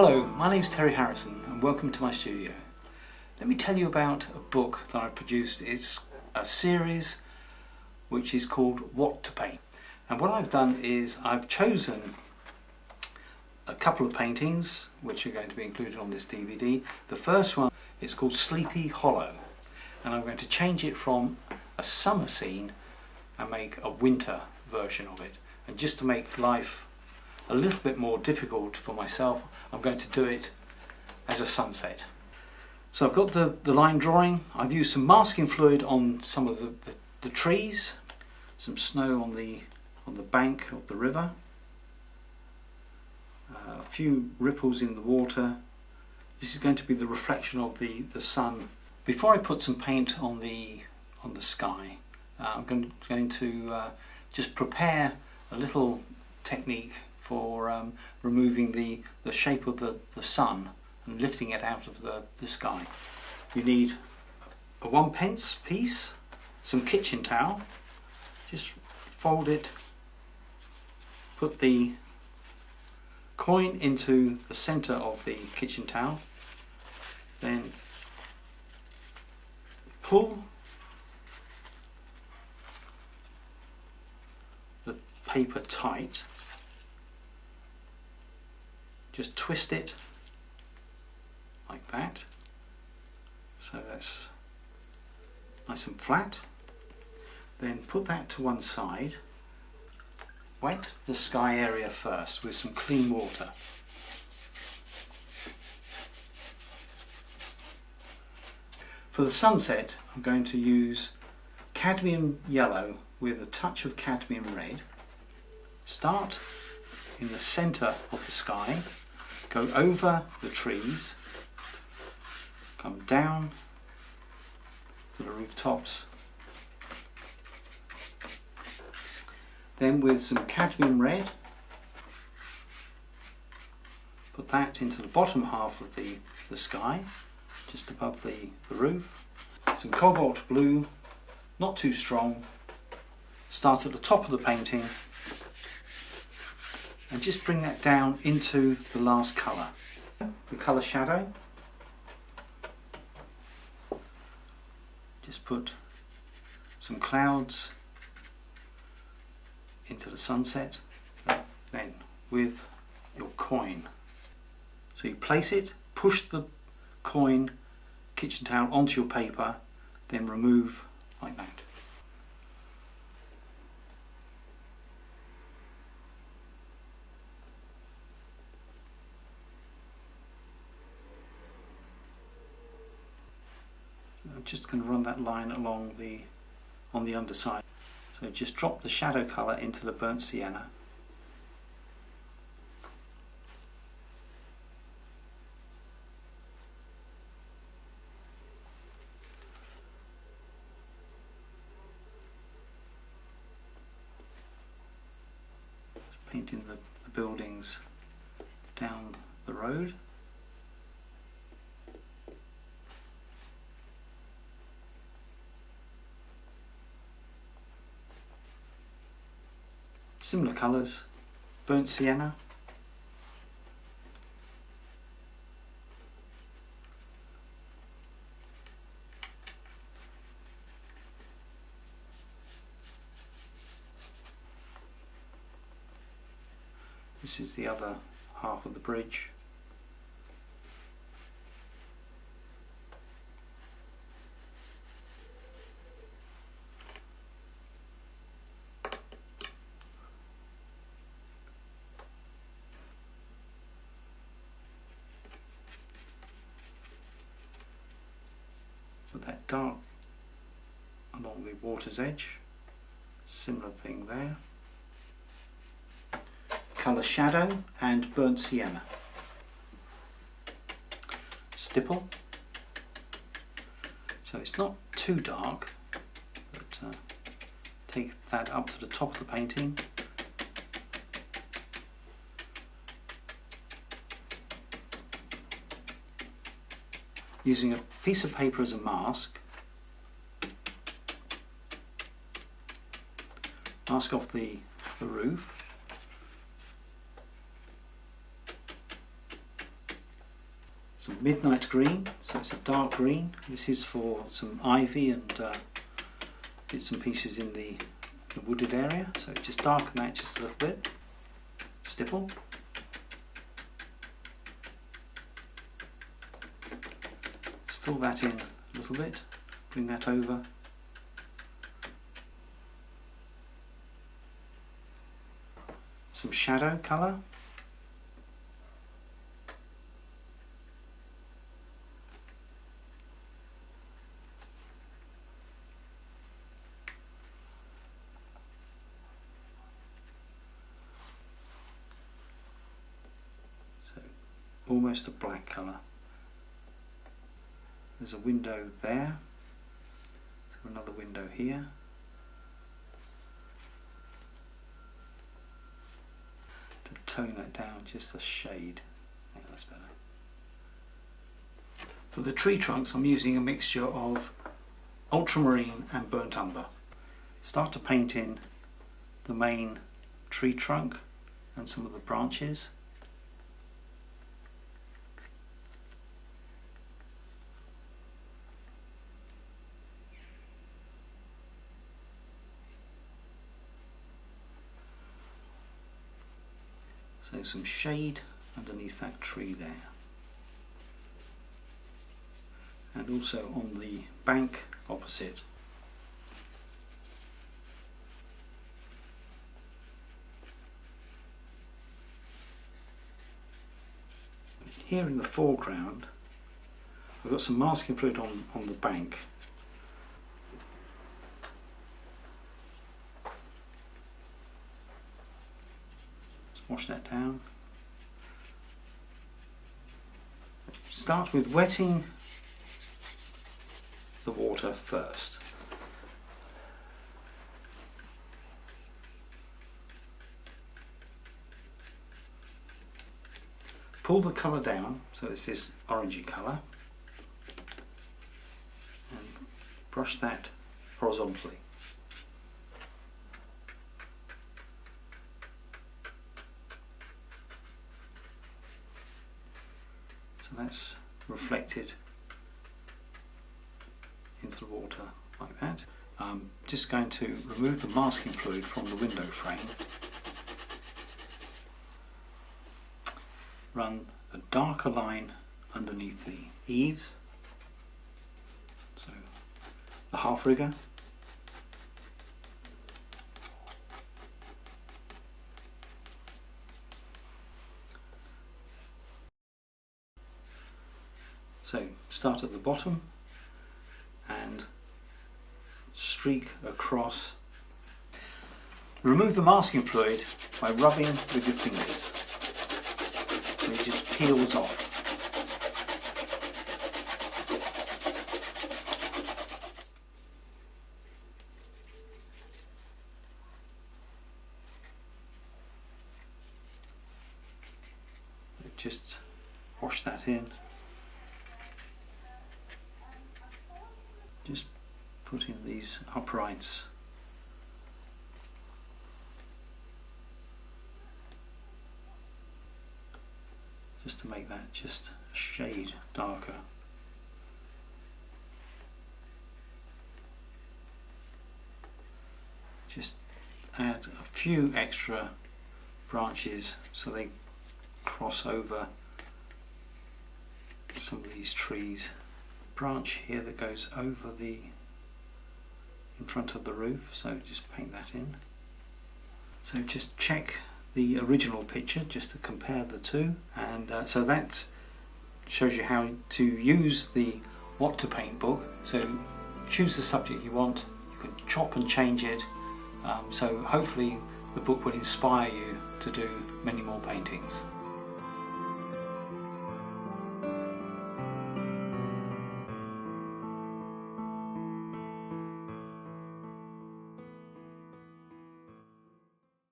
Hello, my name's Terry Harrison and welcome to my studio. Let me tell you about a book that I produced. It's a series which is called What to Paint. And what I've done is I've chosen a couple of paintings which are going to be included on this DVD. The first one is called Sleepy Hollow, and I'm going to change it from a summer scene and make a winter version of it. And just to make life a little bit more difficult for myself, I'm going to do it as a sunset. So I've got the line drawing. I've used some masking fluid on some of the trees, some snow on the bank of the river, a few ripples in the water. This is going to be the reflection of the sun. Before I put some paint on the sky, I'm going to just prepare a little technique for removing the shape of the sun and lifting it out of the sky. You need a 1p piece, some kitchen towel, just fold it, put the coin into the centre of the kitchen towel, then pull the paper tight. Just twist it like that, so that's nice and flat. Then put that to one side. Wet the sky area first with some clean water. For the sunset, I'm going to use cadmium yellow with a touch of cadmium red. Start in the centre of the sky, go over the trees, come down to the rooftops, then with some cadmium red put that into the bottom half of the sky, just above the roof. Some cobalt blue, not too strong, start at the top of the painting and just bring that down into the last colour. The colour shadow, just put some clouds into the sunset, then with your coin. So you place it, push the coin, kitchen towel onto your paper, then remove like that. I'm just going to run that line along on the underside. So just drop the shadow colour into the burnt sienna. Just painting the buildings down the road. Similar colours, burnt sienna, this is the other half of the bridge. Put that dark along the water's edge, similar thing there. Colour shadow and burnt sienna. Stipple, so it's not too dark, but take that up to the top of the painting. Using a piece of paper as a mask, mask off the roof, some midnight green, so it's a dark green. This is for some ivy and bits and pieces in the wooded area, so just darken that just a little bit. Stipple. Just fill that in a little bit, bring that over. Some shadow colour. So almost a black colour. There's a window there, so another window here. To tone that down just a shade. Yeah, that's better. For the tree trunks I'm using a mixture of ultramarine and burnt umber. Start to paint in the main tree trunk and some of the branches. So some shade underneath that tree there. And also on the bank opposite. Here in the foreground I've got some masking fluid on the bank. Wash that down. Start with wetting the water first. Pull the colour down, so it's this orangey colour, and brush that horizontally. So that's reflected into the water like that. I'm just going to remove the masking fluid from the window frame. Run a darker line underneath the eaves, so the half rigger. So start at the bottom and streak across. Remove the masking fluid by rubbing with your fingers. So it just peels off. Just wash that in. Just put in these uprights. Just to make that just a shade darker. Just add a few extra branches so they cross over some of these trees. Branch here that goes over the in front of the roof, so just paint that in. So just check the original picture just to compare the two, and so that shows you how to use the What to Paint book. So choose the subject you want, you can chop and change it, so hopefully the book will inspire you to do many more paintings.